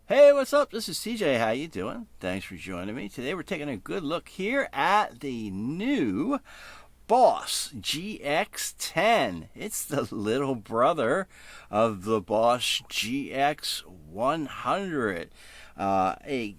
Hey, what's up? This is CJ. How you doing? Thanks for joining me. Today we're taking a good look here at the new Boss GX-10. It's the little brother of the Boss GX-100. A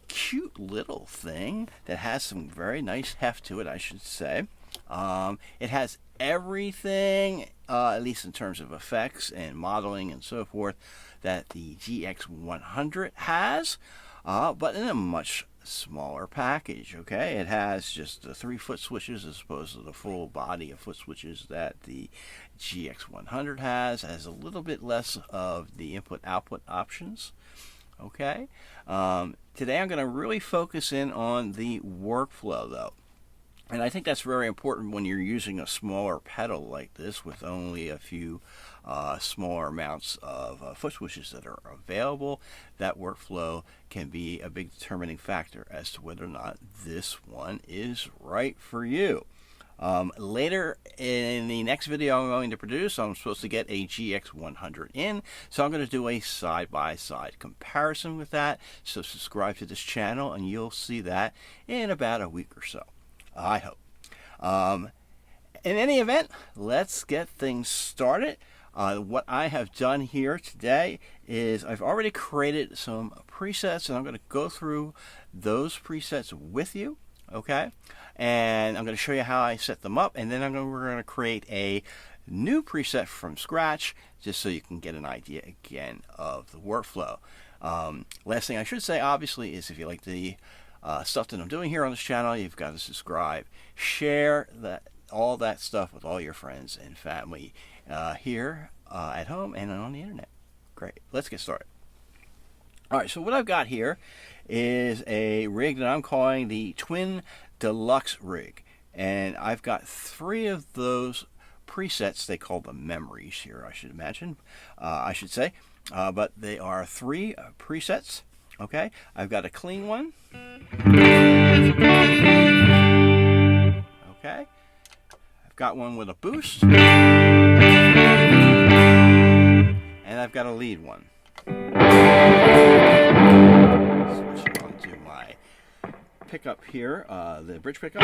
cute little thing that has some very nice heft to it, I should say. It has everything, at least in terms of effects and modeling and so forth, that the GX100 has, but in a much smaller package. Okay, it has just the 3 foot switches as opposed to the full body of foot switches that the GX100 has. It has a little bit less of the input-output options. Okay, today I'm going to really focus in on the workflow, though. And I think that's very important when you're using a smaller pedal like this with only a few smaller amounts of foot switches that are available. That workflow can be a big determining factor as to whether or not this one is right for you. Later in the next video I'm going to produce, I'm supposed to get a GX100 in, so I'm going to do a side-by-side comparison with that. So subscribe to this channel and you'll see that in about a week or so, I hope. In any event, let's get things started. What I have done here today is I've already created some presets, and I'm going to go through those presets with you, okay? And I'm going to show you how I set them up, and then we're going to create a new preset from scratch, just so you can get an idea again of the workflow. Last thing I should say, obviously, is if you like the stuff that I'm doing here on this channel, you've got to subscribe, share all that stuff with all your friends and family here at home and on the internet. Great, let's get started. All right, so what I've got here is a rig that I'm calling the Twin Deluxe rig, and I've got 3 of those presets. They call them memories here, I should say, but they are 3 presets. Okay, I've got a clean one. Okay, I've got one with a boost, and I've got a lead one. Switching on to my pickup here, the bridge pickup.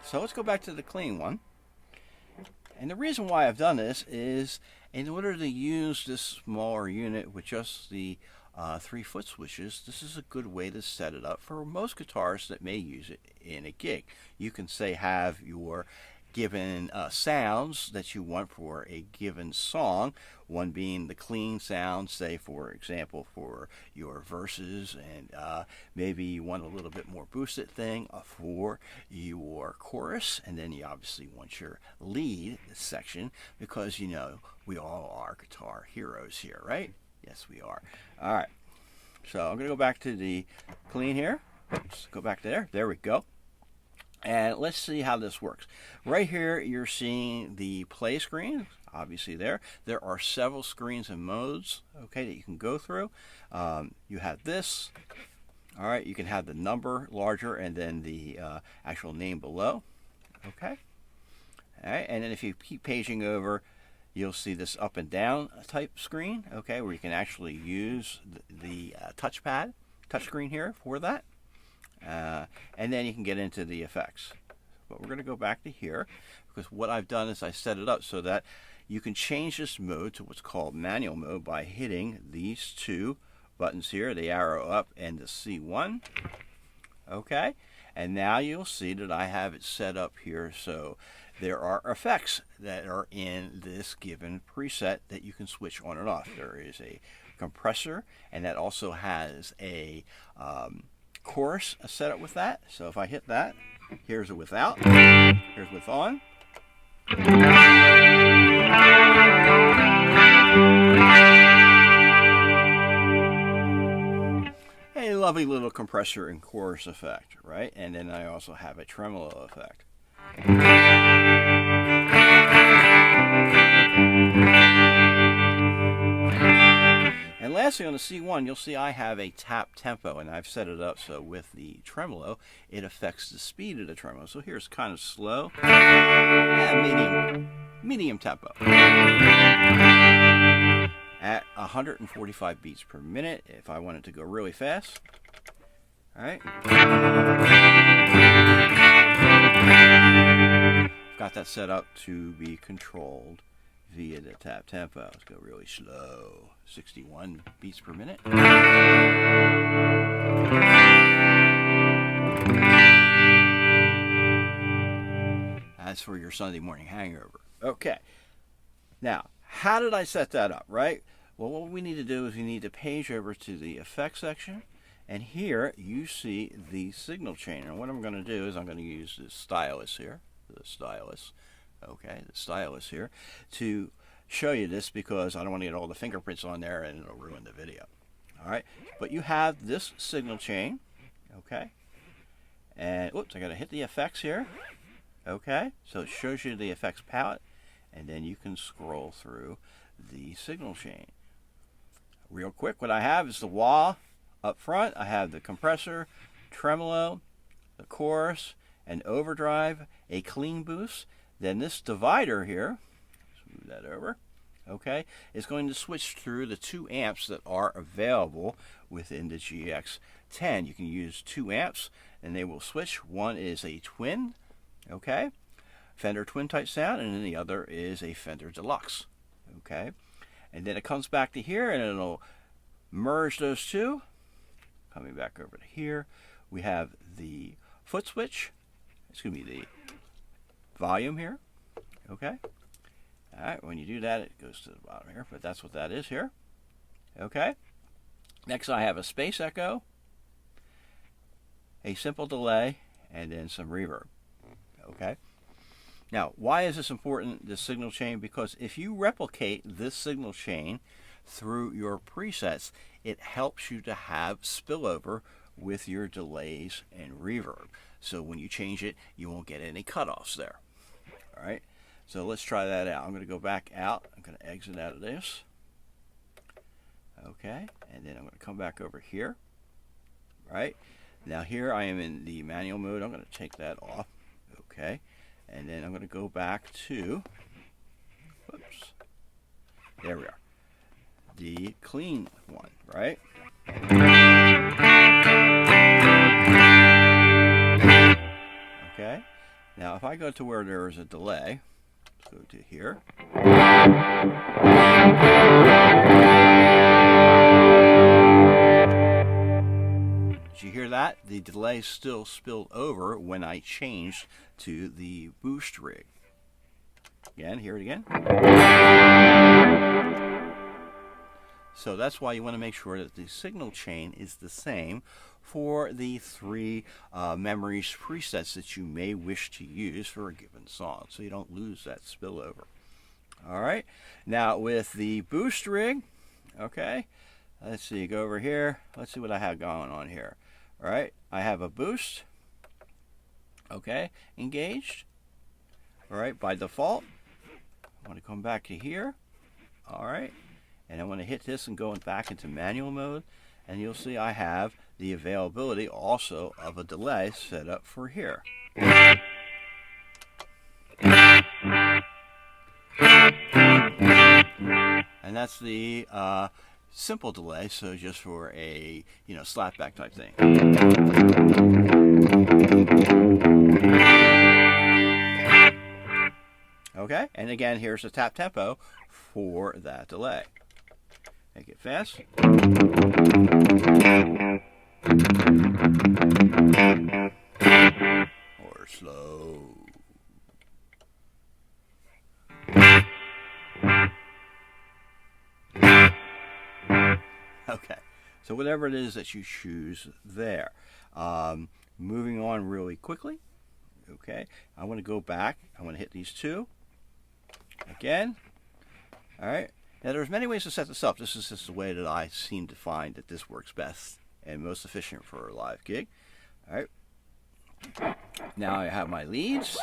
So let's go back to the clean one. And the reason why I've done this is in order to use this smaller unit with just the 3 foot switches, this is a good way to set it up for most guitarists that may use it in a gig. You can say have your given sounds that you want for a given song. One being the clean sound, say for example for your verses, and maybe you want a little bit more boosted thing for your chorus, and then you obviously want your lead section, because you know we all are guitar heroes here, right? Yes, we are. All right, so I'm going to go back to the clean here. Oops, go back there. There we go. And let's see how this works. Right here, you're seeing the play screen. Obviously there are several screens and modes, okay, that you can go through. You have this. All right, you can have the number larger and then the actual name below. Okay. All right, and then if you keep paging over, you'll see this up and down type screen, okay, where you can actually use the touchpad, touchscreen here for that. And then you can get into the effects. But we're going to go back to here, because what I've done is I set it up so that you can change this mode to what's called manual mode by hitting these two buttons here, the arrow up and the C1. Okay, and now you'll see that I have it set up here so there are effects that are in this given preset that you can switch on and off. There is a compressor, and that also has a chorus set up with that. So if I hit that, here's a without, here's with on. A lovely little compressor and chorus effect, right? And then I also have a tremolo effect. And lastly, on the C1, you'll see I have a tap tempo, and I've set it up so with the tremolo, it affects the speed of the tremolo. So here's kind of slow, medium tempo. At 145 beats per minute, if I want it to go really fast. All right. Got that set up to be controlled via the tap tempo. Let's go really slow, 61 beats per minute. That's for your Sunday morning hangover. Okay. Now, how did I set that up, right? Well, what we need to do is we need to page over to the effects section, and here you see the signal chain. And what I'm going to do is I'm going to use this stylus here, the stylus here, to show you this, because I don't want to get all the fingerprints on there and it'll ruin the video. All right, but you have this signal chain, okay, and whoops, I got to hit the effects here, okay, so it shows you the effects palette, and then you can scroll through the signal chain. Real quick, what I have is the wah up front. I have the compressor, tremolo, the chorus, an overdrive, a clean boost. Then this divider here, let's move that over, okay, is going to switch through the 2 amps that are available within the GX-10. You can use 2 amps and they will switch. One is a twin, okay, Fender twin type sound, and then the other is a Fender Deluxe, okay. And then it comes back to here and it'll merge those two. Coming back over to here, we have the foot switch. It's going to be the volume here, okay. All right, when you do that, it goes to the bottom here, but that's what that is here, okay. Next, I have a space echo, a simple delay, and then some reverb, okay. Now, why is this important, this signal chain? Because if you replicate this signal chain through your presets, it helps you to have spillover with your delays and reverb. So when you change it, you won't get any cutoffs there. All right, so let's try that out. I'm going to go back out. I'm going to exit out of this. Okay, and then I'm going to come back over here. Right, now here I am in the manual mode. I'm going to take that off. Okay, and then I'm going to go back to, whoops, there we are, the clean one, right? Okay, now if I go to where there is a delay, let's go to here. Did you hear that? The delay still spilled over when I changed to the boost rig. Again, hear it again. So that's why you want to make sure that the signal chain is the same for the three memories presets that you may wish to use for a given song, so you don't lose that spillover. All right, now with the boost rig, okay, let's see, go over here. Let's see what I have going on here. All right, I have a boost, okay, engaged. All right, by default, I want to come back to here. All right, and I want to hit this and go back into manual mode, and you'll see I have the availability also of a delay set up for here. And that's the simple delay, so just for a slapback type thing. Okay, and again, here's the tap tempo for that delay. Make it fast. Or slow. Okay, so whatever it is that you choose there. Moving on really quickly. Okay, I want to go back. I want to hit these two. Again. All right. Now there's many ways to set this up. This is just the way that I seem to find that this works best and most efficient for a live gig. All right. Now I have my leads.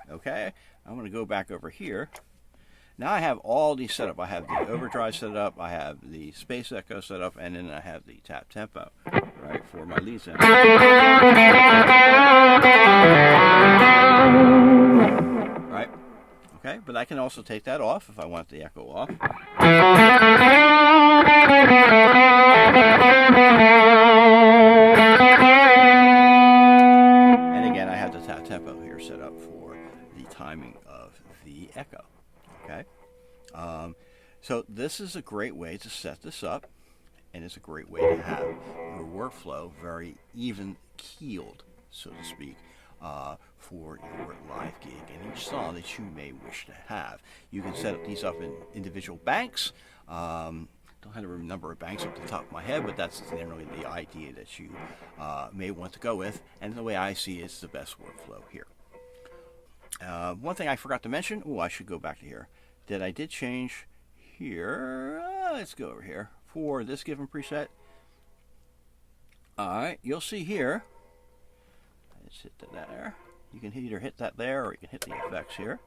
Okay. I'm going to go back over here. Now I have all these set up. I have the overdrive set up, I have the space echo set up, and then I have the tap tempo, right, for my lead sound. Right? Okay, but I can also take that off if I want the echo off. And again, I have the tap tempo here set up for the timing of the echo. Okay, so this is a great way to set this up, and it's a great way to have your workflow very even keeled, so to speak, for your live gig and each song that you may wish to have. You can set these up in individual banks. Don't have a number of banks off the top of my head, but that's generally the idea that you may want to go with, and the way I see it, it's the best workflow here. One thing I forgot to mention, I should go back to here, that I did change here. Let's go over here for this given preset. Alright, you'll see here, let's hit that there. You can either hit that there or you can hit the effects here.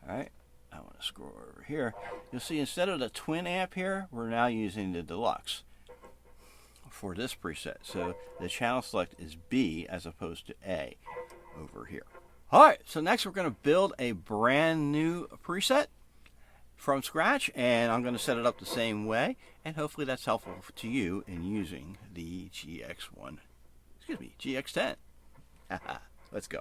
Alright, I want to scroll over here. You'll see instead of the twin amp here, we're now using the deluxe for this preset. So the channel select is B as opposed to A over here. Alright, so next we're going to build a brand new preset from scratch, and I'm going to set it up the same way, and hopefully that's helpful to you in using the GX-10. Let's go.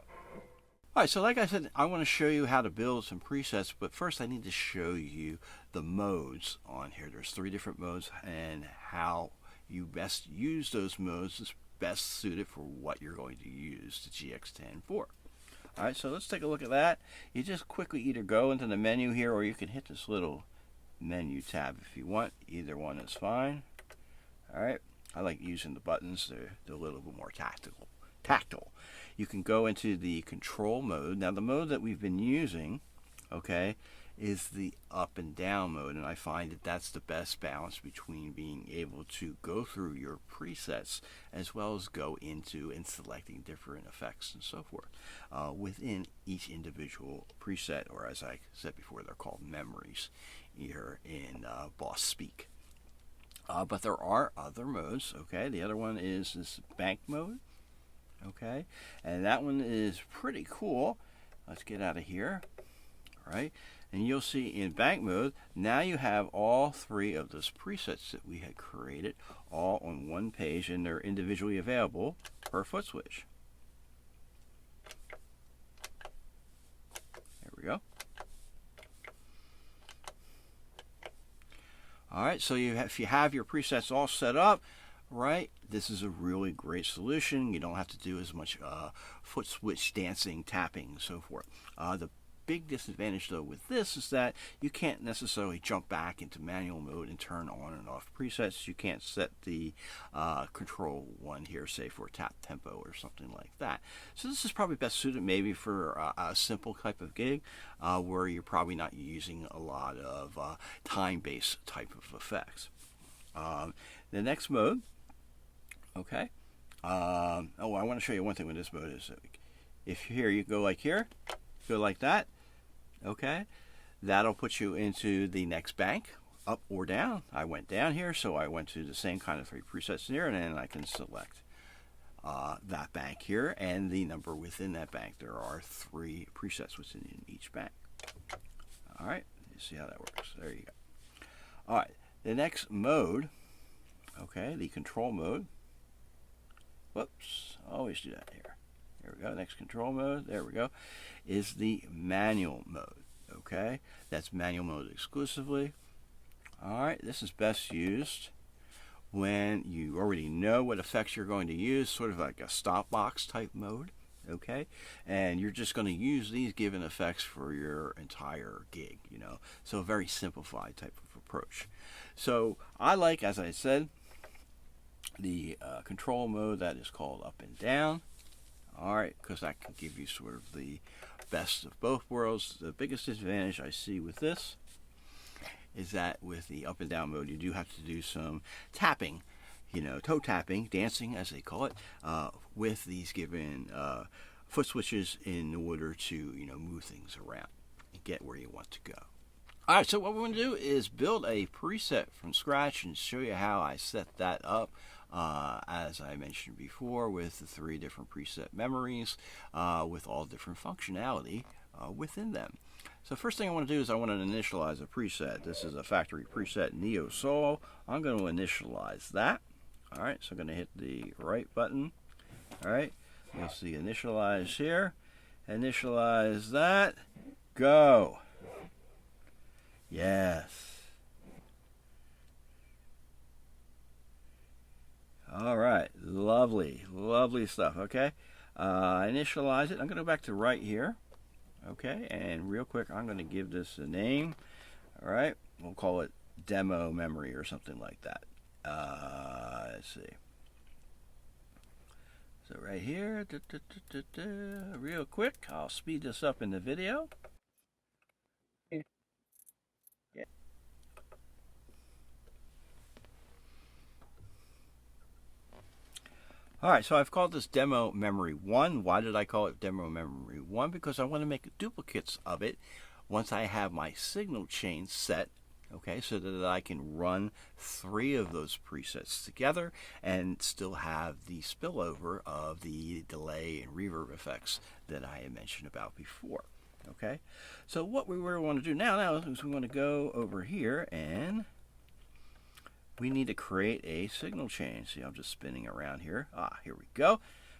Alright, so like I said, I want to show you how to build some presets, but first I need to show you the modes on here. There's 3 different modes, and how you best use those modes is best suited for what you're going to use the GX-10 for. Alright, so let's take a look at that. You just quickly either go into the menu here, or you can hit this little menu tab if you want. Either one is fine. Alright, I like using the buttons. They're a little bit more tactile. You can go into the control mode. Now the mode that we've been using, okay, is the up and down mode, and I find that that's the best balance between being able to go through your presets as well as go into and selecting different effects and so forth within each individual preset, or as I said before, they're called memories here in Boss speak. But there are other modes. Okay, the other one is this bank mode. Okay, and that one is pretty cool. Let's get out of here. All right. And you'll see in bank mode, now you have all 3 of those presets that we had created all on one page, and they're individually available per foot switch. There we go. Alright, so if you have your presets all set up, right, this is a really great solution. You don't have to do as much foot switch dancing, tapping, and so forth. The big disadvantage though with this is that you can't necessarily jump back into manual mode and turn on and off presets. You can't set the control one here, say for tap tempo or something like that. So this is probably best suited maybe for a simple type of gig where you're probably not using a lot of time-based type of effects. The next mode, okay. I want to show you one thing with this mode is if here you go like here, go like that, okay. That'll put you into the next bank, up or down. I went down here, so I went to the same kind of 3 presets here, and then I can select that bank here and the number within that bank. There are 3 presets within each bank. All right, you see how that works. There you go. All right, the next mode, okay, the control mode. Whoops, always do that here. There we go, next control mode, there we go, is the manual mode, okay? That's manual mode exclusively. All right, this is best used when you already know what effects you're going to use, sort of like a stopbox type mode, okay? And you're just going to use these given effects for your entire gig, you know? So a very simplified type of approach. So I like, as I said, the control mode that is called up and down. All right, because that can give you sort of the best of both worlds. The biggest advantage I see with this is that with the up and down mode, you do have to do some tapping, you know, toe tapping, dancing as they call it, with these given foot switches in order to, you know, move things around and get where you want to go. All right, so what we're going to do is build a preset from scratch and show you how I set that up. As I mentioned before, with the 3 different preset memories, with all different functionality within them. So first thing I want to do is I want to initialize a preset. This is a factory preset Neo Solo. I'm going to initialize that. All right, so I'm going to hit the right button. All right, you'll see initialize here. Initialize that. Go. Yes. All right, lovely, lovely stuff, okay? Initialize it. I'm going to go back to right here, okay? And real quick, I'm going to give this a name, all right? We'll call it demo memory or something like that. Let's see. So right here, real quick, I'll speed this up in the video. All right, so I've called this demo memory 1. Why did I call it demo memory 1? Because I want to make duplicates of it once I have my signal chain set, okay, so that I can run 3 of those presets together and still have the spillover of the delay and reverb effects that I had mentioned about before, okay? So what we want to do now is we want to go over here and we need to create a signal chain. See, I'm just spinning around here. Here we go.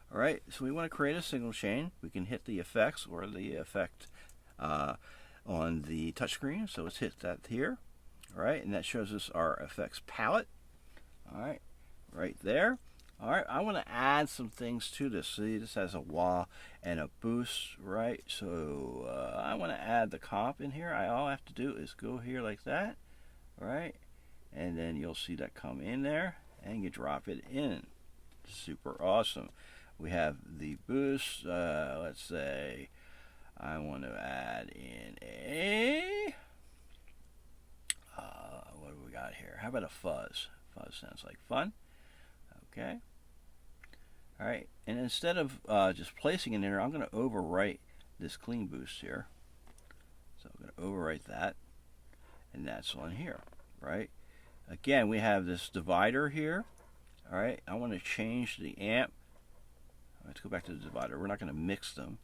All right, so we want to create a signal chain. We can hit the effects or the effect on the touchscreen. So let's hit that here. All right, and that shows us our effects palette. All right, right there. All right, I want to add some things to this. See, this has a wah and a boost, right? So I want to add the comp in here. All I have to do is go here like that, all right? And then you'll see that come in there and you drop it in. Super awesome. We have the boost. Let's say I want to add in a what do we got here? How about a fuzz? Fuzz sounds like fun. Okay. All right. And instead of just placing it in there, I'm going to overwrite this clean boost here. So I'm going to overwrite that, and that's on here, right? Again, we have this divider here. All right, I want to change the amp. Let's go back to the divider. We're not going to mix them.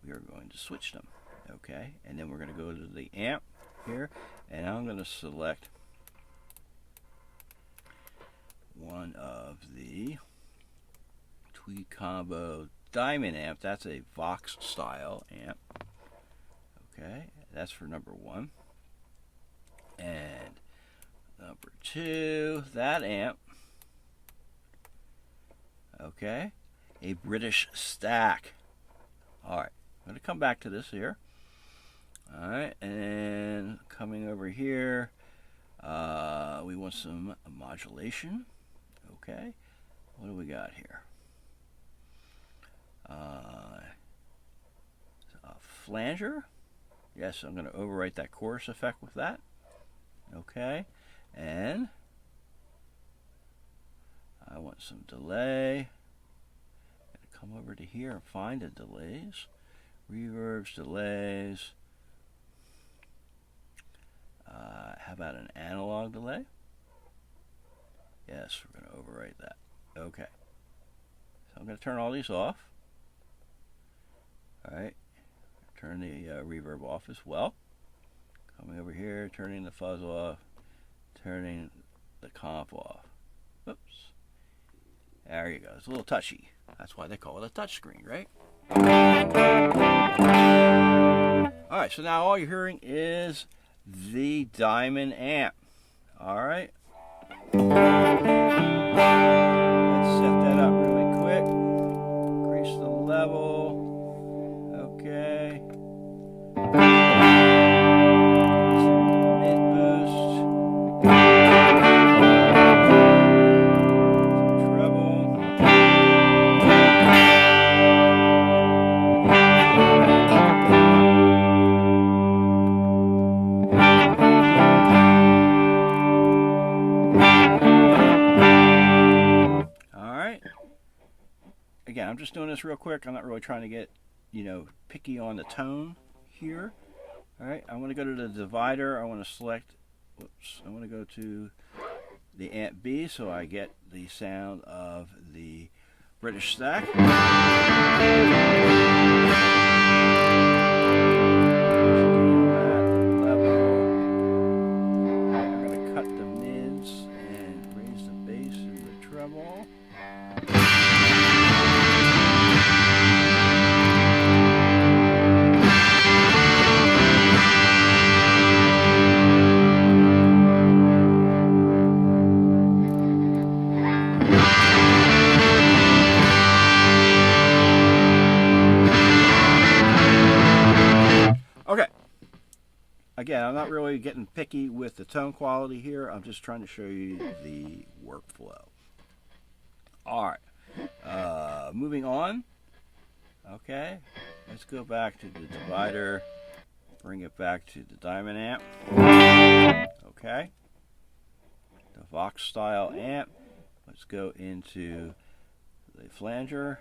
We are going to switch them. Okay, and then we're going to go to the amp here, and I'm going to select one of the Tweed Combo Diamond amp. That's a Vox style amp. Okay, that's for number 1. And number 2, that amp. Okay, a British stack. All right, I'm going to come back to this here. Alright, and coming over here, we want some modulation. Okay, what do we got here? A flanger. Yes, I'm going to overwrite that chorus effect with that. Okay, and I want some delay. I'm going to come over to here and find the delays. Reverbs, delays. How about an analog delay? Yes, we're going to overwrite that. Okay. So I'm going to turn all these off. Alright. Turn the reverb off as well. Coming over here, turning the fuzz off. Turning the comp off. Oops. There you go. It's a little touchy. That's why they call it a touch screen, right? Alright, so now all you're hearing is the diamond amp. Alright. Let's set that up really quick. Increase the level. Okay. Mid boost. Treble. Again, I'm just doing this real quick. I'm not really trying to get, picky on the tone here. All right, I want to go to the divider. I want to select, I want to go to the amp B so I get the sound of the British stack. I'm going to cut the mids and raise the bass and the treble. Okay. Again, I'm not really getting picky with the tone quality here. I'm just trying to show you the workflow. All right. Moving on. Okay. Let's go back to the divider. Bring it back to the diamond amp. Okay. The Vox style amp. Let's go into the flanger.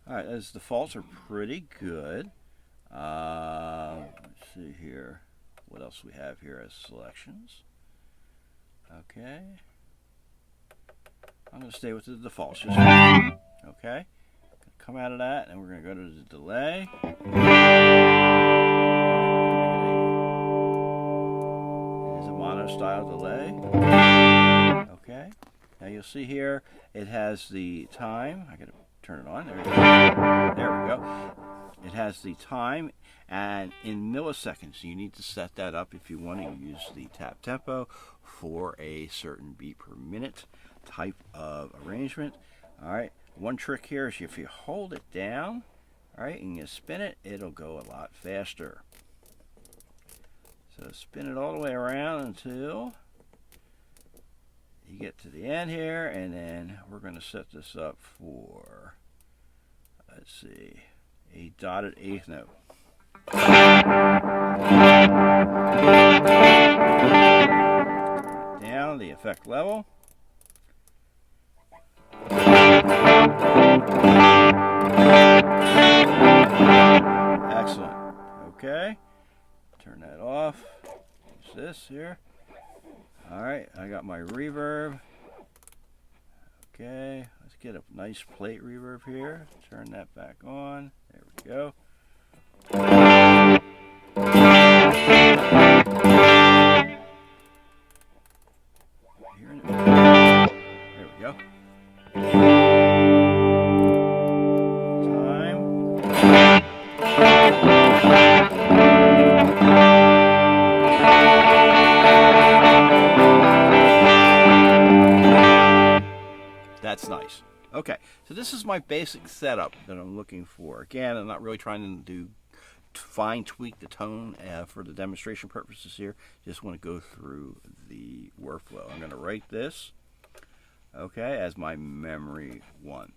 Alright, those defaults are pretty good. Let's see here. What else we have here as selections. Okay. I'm going to stay with the defaults. Okay. Come out of that, and we're going to go to the delay. It is a mono style delay. Okay. Now you'll see here it has the time. I got to turn it on. There we go. There we go. It has the time and in milliseconds. You need to set that up if you want to use the tap tempo for a certain beat per minute type of arrangement. All right. One trick here is if you hold it down, all right, and you spin it, it'll go a lot faster. So spin it all the way around until you get to the end here, and then we're going to set this up for, let's see, a dotted eighth note. Down the effect level. Excellent. Okay. Turn that off. Use this here. Alright, I got my reverb. Okay, let's get a nice plate reverb here. Turn that back on. There we go. There we go. that's nice. Okay, so this is my basic setup that I'm looking for. Again, I'm not really trying to fine tweak the tone for the demonstration purposes here. Just want to go through the workflow. I'm going to write this, okay, as my memory 1.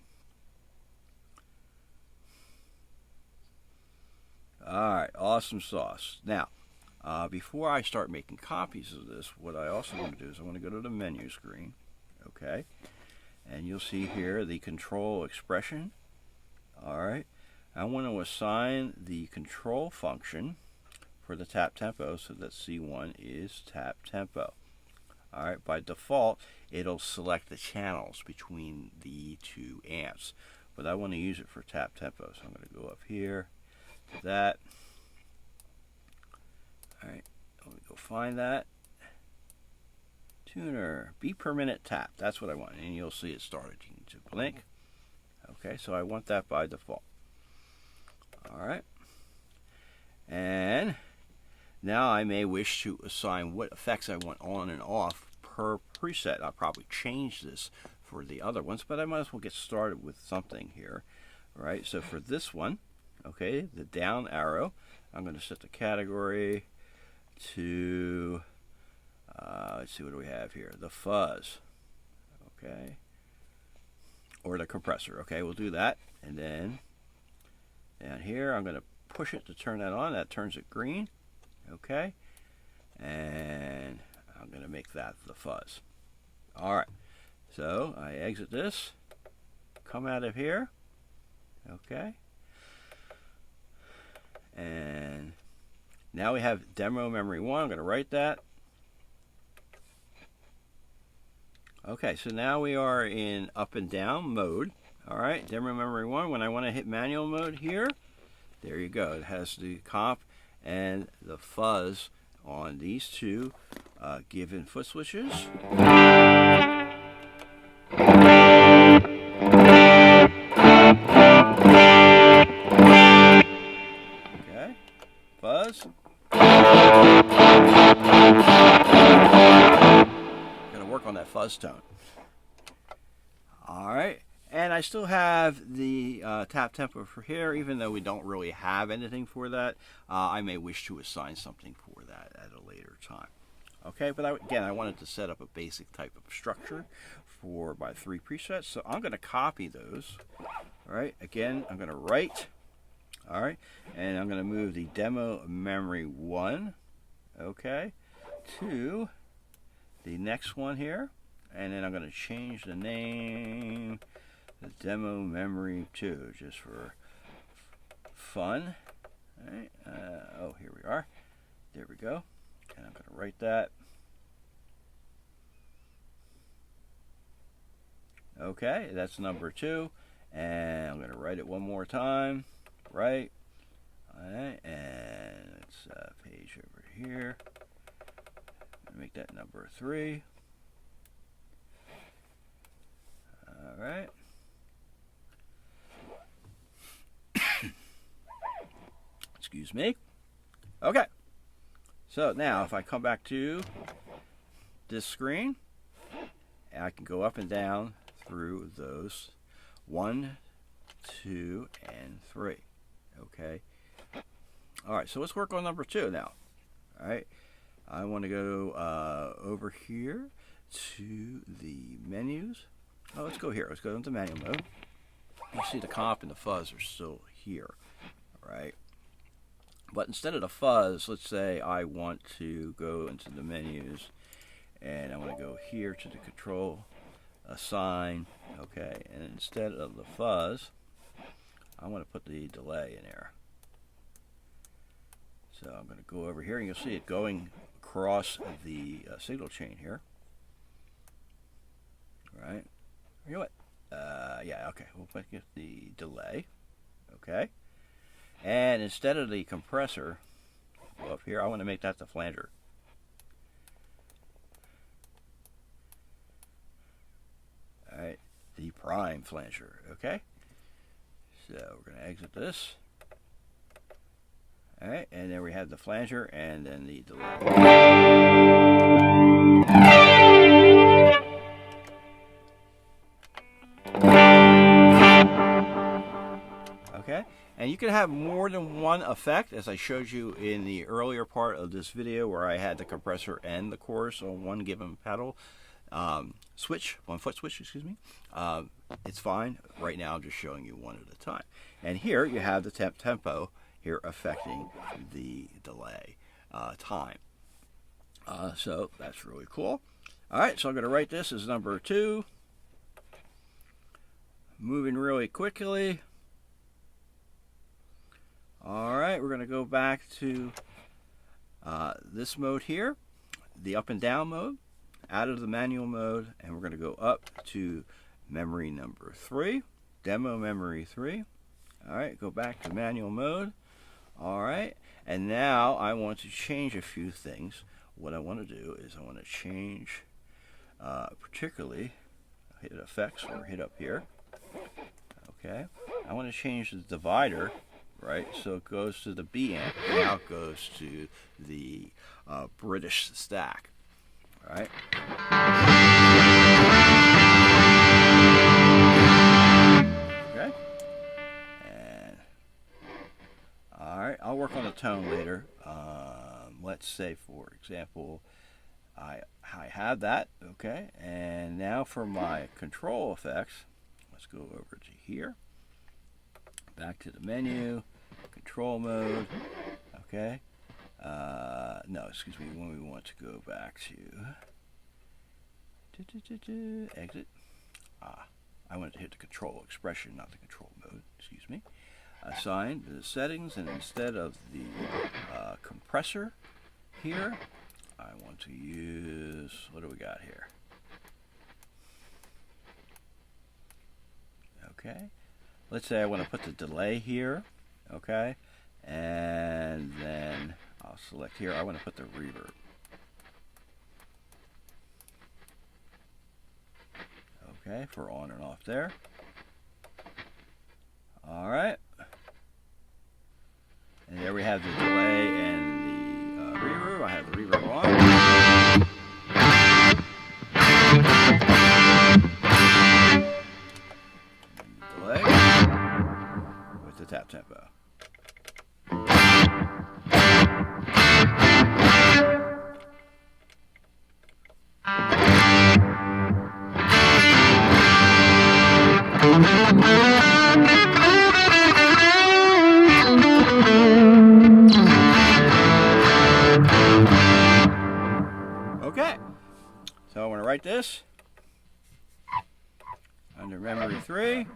Alright, awesome sauce. Now, before I start making copies of this, what I also want to do is I want to go to the menu screen, okay, and you'll see here the control expression. Alright, I want to assign the control function for the tap tempo so that C1 is tap tempo. Alright, by default, it'll select the channels between the 2 amps, but I want to use it for tap tempo, so I'm going to go up here to that. Alright, let me go find that. Tuner, beat per minute tap, that's what I want, and you'll see it started to blink. Okay, so I want that by default. Alright, and now I may wish to assign what effects I want on and off per preset. I'll probably change this for the other ones, but I might as well get started with something here. Right, so for this one, okay, the down arrow, I'm going to set the category to, let's see, what do we have here? The fuzz, okay, or the compressor. Okay, we'll do that, and then down here, I'm going to push it to turn that on. That turns it green, okay, and I'm going to make that the fuzz. All right, so I exit this, come out of here, okay, and now we have demo memory 1. I'm going to write that. Okay, so now we are in up and down mode. All right, demo memory 1. When I want to hit manual mode here, there you go. It has the comp and the fuzz on these 2 given foot switches. Okay, fuzz. Gonna work on that fuzz tone. All right, and I still have the tap tempo for here, even though we don't really have anything for that. I may wish to assign something for that at a later time. Okay, but again, I wanted to set up a basic type of structure for my 3 presets, so I'm going to copy those. All right, again, I'm going to write. All right, and I'm going to move the demo memory 1, okay, to the next one here, and then I'm going to change the name to demo memory 2 just for fun. All right, oh, here we are. There we go. And I'm going to write that. Okay, that's number 2, and I'm going to write it one more time. Right. All right, and it's page over here. Make that number 3. All right. Excuse me. Okay. So now if I come back to this screen, I can go up and down through those 1, 2, and 3. Okay. All right, so let's work on number 2 now. All right. I want to go over here to the menus. Oh, let's go here. Let's go into manual mode. You see the comp and the fuzz are still here. All right. But instead of the fuzz, let's say I want to go into the menus and I want to go here to the control assign. Okay. And instead of the fuzz, I want to put the delay in there. So I'm going to go over here and you'll see it going across the signal chain here. All right. You know what? Yeah, okay. We'll put the delay. Okay. And instead of the compressor, go up here, I want to make that the flanger. All right. The prime flanger. Okay. So we're going to exit this. All right, and then we have the flanger and then the delay. And you can have more than one effect, as I showed you in the earlier part of this video where I had the compressor and the chorus on one given pedal. Switch, 1 foot switch, excuse me. It's fine. Right now I'm just showing you one at a time. And here you have the tempo here affecting the delay time. So that's really cool. All right, so I'm going to write this as number 2. Moving really quickly. All right, we're going to go back to this mode here, the up and down mode, out of the manual mode, and we're going to go up to memory number 3, demo memory 3. All right, go back to manual mode. All right, and now I want to change a few things. What I want to do is I want to change, particularly, hit effects or hit up here. Okay, I want to change the divider, right? So it goes to the B amp. Now it goes to the British stack. All right. Okay. And all right, I'll work on the tone later. Let's say, for example, I have that. Okay. And now for my control effects, let's go over to here. Back to the menu, control mode. Okay. No, excuse me, when we want to go back to exit. I wanted to hit the control expression, not the control mode, excuse me. Assign the settings, and instead of the compressor here, I want to use, what do we got here? Okay. Let's say I want to put the delay here, okay? And then I'll select here, I want to put the reverb. Okay, for on and off there. All right. And there we have the delay and the reverb. I have the reverb on. Delay with the tap tempo. Okay, so I want to write this under memory 3.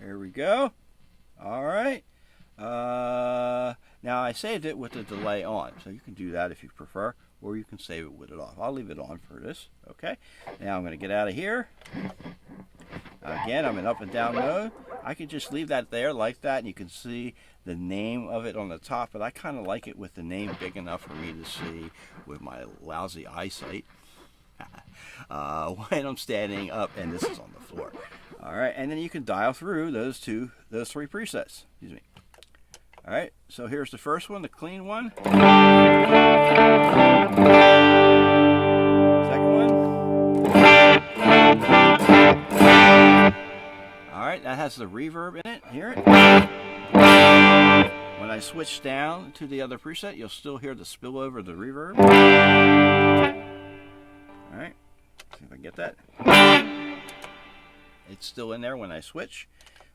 There we go. All right. Now I saved it with the delay on, so you can do that if you prefer, or you can save it with it off. I'll leave it on for this. Okay. Now I'm going to get out of here. Again, I'm in up and down mode. I can just leave that there like that, and you can see the name of it on the top, but I kind of like it with the name big enough for me to see with my lousy eyesight when I'm standing up and this is on the floor. All right, and then you can dial through those 3 presets. Excuse me. All right, so here's the first one, the clean one. Second one. All right, that has the reverb in it. Hear it? When I switch down to the other preset, you'll still hear the spillover, the reverb. All right, see if I can get that. It's still in there when I switch.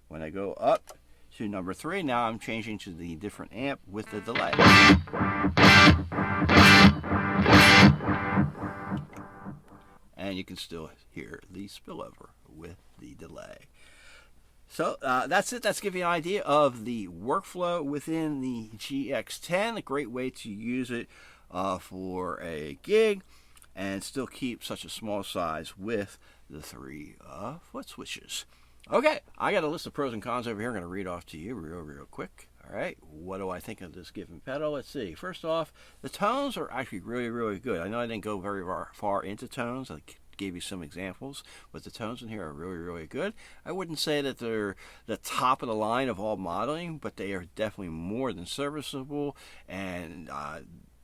When I go up to number 3, now I'm changing to the different amp with the delay. And you can still hear the spillover with the delay. So that's it. That's giving you an idea of the workflow within the GX-10. A great way to use it for a gig and still keep such a small size with the 3 foot switches. Okay, I got a list of pros and cons over here. I'm going to read off to you real quick. All right, what do I think of this given pedal? Let's see. First off, the tones are actually really good. I know I didn't go very far into tones. I gave you some examples, but the tones in here are really good. I wouldn't say that they're the top of the line of all modeling, but they are definitely more than serviceable, and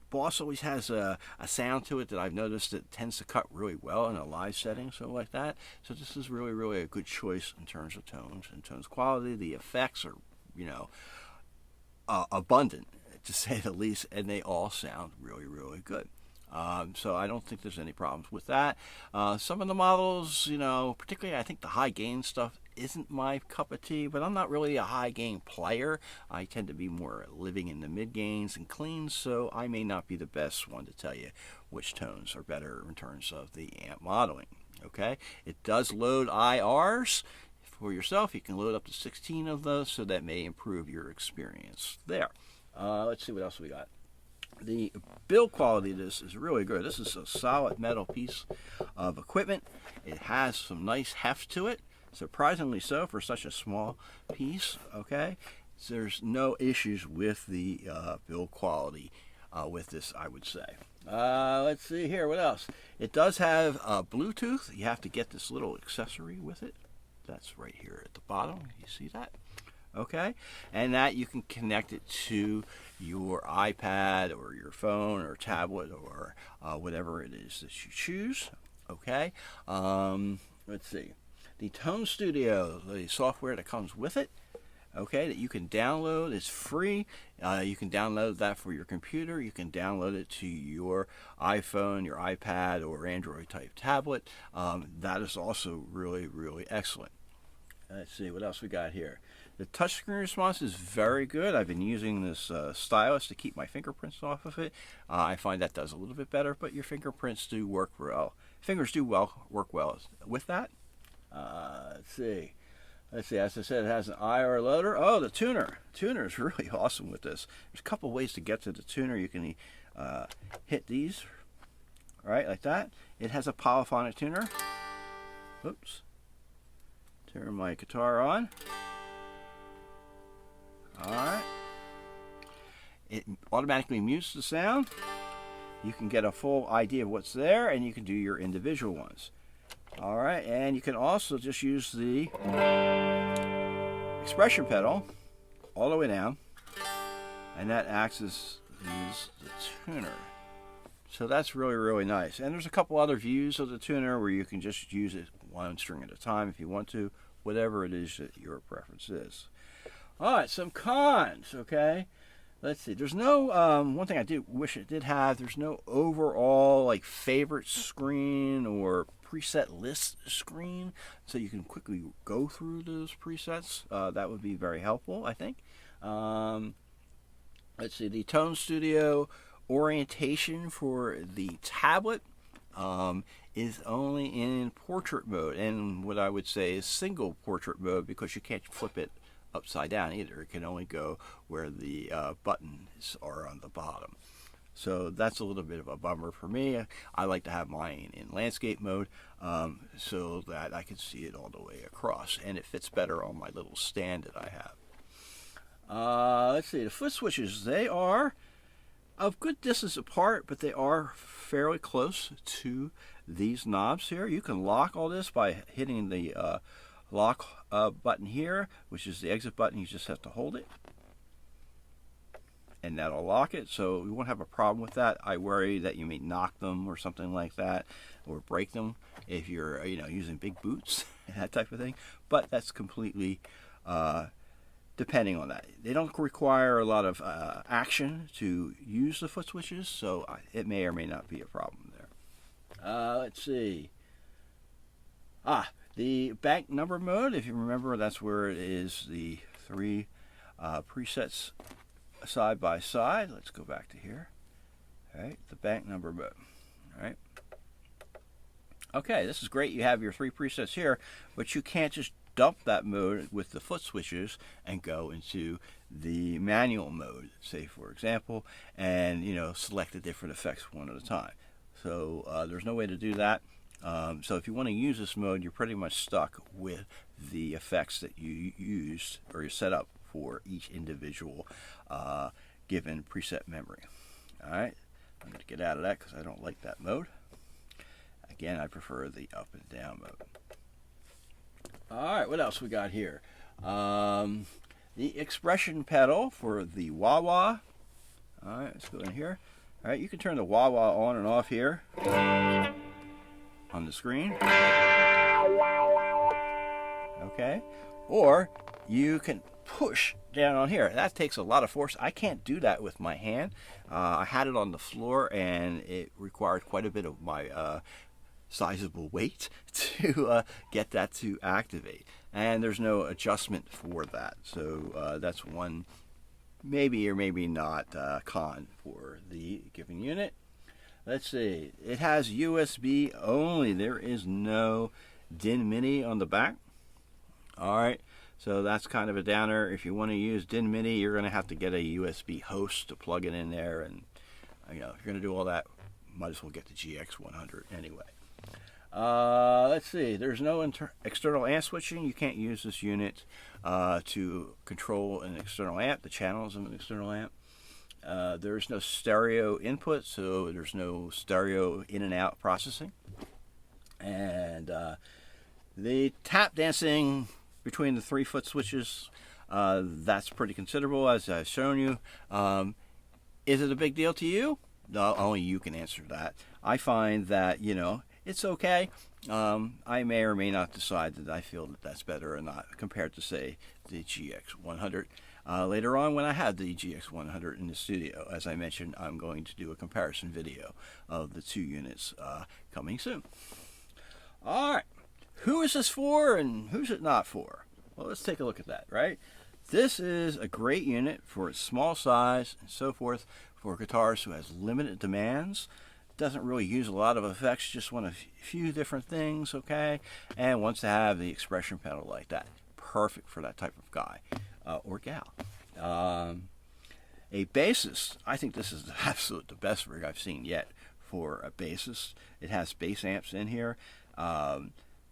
Boss always has a sound to it that I've noticed that tends to cut really well in a live setting, so like that. So this is really, really a good choice in terms of tones and tones quality. The effects are, you know, abundant, to say the least, and they all sound really, really good. So I don't think there's any problems with that. Some of the models, you know, particularly I think the high gain stuff isn't my cup of tea, but I'm not really a high gain player. I tend to be more living in the mid gains and cleans, so I may not be the best one to tell you which tones are better in terms of the amp modeling. Okay, it does load IRs for yourself. You can load up to 16 of those, so that may improve your experience there. Let's see what else we got. The build quality of this is really good. This is a solid metal piece of equipment. It has some nice heft to it, surprisingly so for such a small piece. Okay, so there's no issues with the build quality with this, I would say. Let's see here, what else? It does have Bluetooth. You have to get this little accessory with it. That's right here at the bottom. You see that? Okay, and that you can connect it to your iPad or your phone or tablet or whatever it is that you choose. Okay, let's see. The Tone Studio, the software that comes with it, okay, that you can download, is free. You can download that for your computer. You can download it to your iPhone, your iPad, or Android type tablet. That is also really, really excellent. Let's see what else we got here. The touchscreen response is very good. I've been using this stylus to keep my fingerprints off of it. I find that does a little bit better, but your fingerprints do work well. Fingers do work well with that. Let's see. Let's see. As I said, it has an IR loader. Oh, the tuner. Tuner is really awesome with this. There's a couple ways to get to the tuner. You can hit these, right, like that. It has a polyphonic tuner. Oops. Turn my guitar on. Alright. It automatically mutes the sound. You can get a full idea of what's there, and you can do your individual ones. Alright, and you can also just use the expression pedal all the way down, and that acts as the tuner. So that's really, really nice. And there's a couple other views of the tuner where you can just use it one string at a time if you want to, whatever it is that your preference is. Alright, some cons, okay? Let's see. There's no, one thing I do wish it did have, there's no overall, like, favorite screen or preset list screen, so you can quickly go through those presets. That would be very helpful, I think. Let's see. The Tone Studio orientation for the tablet is only in portrait mode, and what I would say is single portrait mode, because you can't flip it upside down either. It can only go where the buttons are on the bottom. So that's a little bit of a bummer for me. I like to have mine in landscape mode so that I can see it all the way across, and it fits better on my little stand that I have. Let's see, the foot switches, they are a good distance apart, but they are fairly close to these knobs here. You can lock all this by hitting the lock button here, which is the exit button. You just have to hold it, and that'll lock it, so we won't have a problem with that. I worry that you may knock them or something like that, or break them if you're using big boots, that type of thing. But that's completely depending on that. They don't require a lot of action to use the foot switches, so it may or may not be a problem there. Let's see. The bank number mode, if you remember, that's where it is the three presets side by side. Let's go back to here. All right, the bank number mode. All right. Okay, this is great. You have your three presets here, but you can't just dump that mode with the foot switches and go into the manual mode, say for example, and select the different effects one at a time. So there's no way to do that. So if you want to use this mode, you're pretty much stuck with the effects that you used or you set up for each individual given preset memory. Alright, I'm going to get out of that because I don't like that mode. Again, I prefer the up and down mode. Alright, what else we got here? The expression pedal for the wah-wah. Alright, let's go in here. All right, you can turn the wah wah on and off here on the screen. Okay, or you can push down on here. That takes a lot of force. I can't do that with my hand. I had it on the floor, and it required quite a bit of my sizable weight to get that to activate. And there's no adjustment for that. So that's one maybe or maybe not con for the given unit. Let's see. It has USB only. There is no DIN Mini on the back. All right. So that's kind of a downer. If you want to use DIN Mini, you're going to have to get a USB host to plug it in there. And if you're going to do all that, might as well get the GX-10 anyway. Let's see. There's no external amp switching. You can't use this unit to control an external amp, the channels of an external amp. There's no stereo input, so there's no stereo in and out processing. And the tap dancing between the 3-foot switches, that's pretty considerable, as I've shown you. Is it a big deal to you? No, only you can answer that. I find that, it's okay. I may or may not decide that I feel that that's better or not compared to, say, the GX-10. Later on, when I have the GX-10 in the studio, as I mentioned, I'm going to do a comparison video of the two units coming soon. All right. Who is this for and who's it not for? Well, let's take a look at that, right? This is a great unit for its small size and so forth for a guitarist who has limited demands, doesn't really use a lot of effects, just want a few different things, okay? And wants to have the expression pedal like that. Perfect for that type of guy or gal. A bassist, I think this is the best rig I've seen yet for a bassist. It has bass amps in here.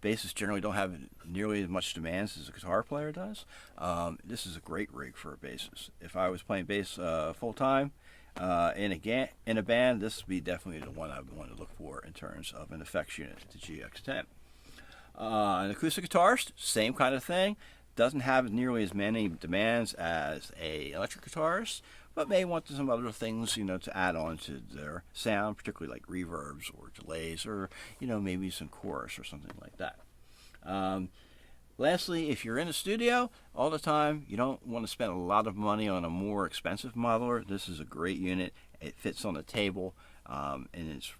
Bassists generally don't have nearly as much demands as a guitar player does. This is a great rig for a bassist. If I was playing bass full time in a band, this would be definitely the one I would want to look for in terms of an effects unit, the GX-10. An acoustic guitarist, same kind of thing. Doesn't have nearly as many demands as a electric guitarist, but may want some other things, to add on to their sound, particularly like reverbs or delays, or maybe some chorus or something like that. Lastly, if you're in a studio all the time, you don't want to spend a lot of money on a more expensive modeler. This is a great unit. It fits on the table, and it's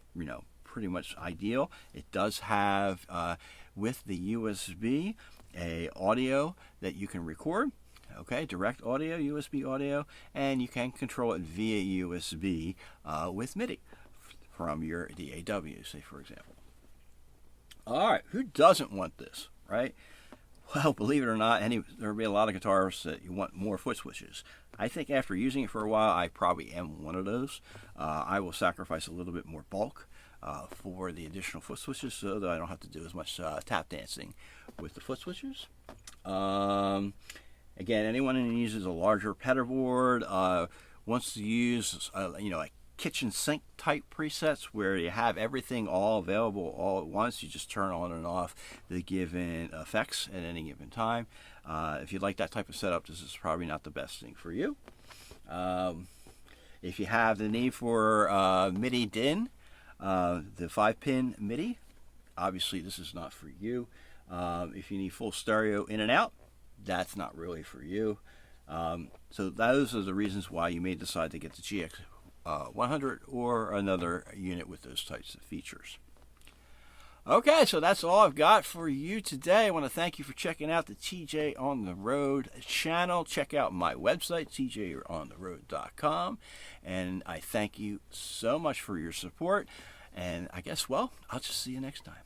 pretty much ideal. It does have with the USB a audio that you can record. Okay, direct audio, USB audio, and you can control it via USB with MIDI from your DAW, say, for example. All right, who doesn't want this, right? Well, believe it or not, there will be a lot of guitarists that you want more foot switches. I think after using it for a while, I probably am one of those. I will sacrifice a little bit more bulk for the additional foot switches so that I don't have to do as much tap dancing with the foot switches. Again, anyone who uses a larger pedal board wants to use, a kitchen sink type presets where you have everything all available all at once. You just turn on and off the given effects at any given time. If you like that type of setup, this is probably not the best thing for you. If you have the need for MIDI DIN, the 5-pin MIDI, obviously this is not for you. If you need full stereo in and out, that's not really for you. So those are the reasons why you may decide to get the GX-10 or another unit with those types of features. Okay, so that's all I've got for you today. I want to thank you for checking out the TJ on the Road channel. Check out my website, tjontheroad.com. And I thank you so much for your support. And I guess, I'll just see you next time.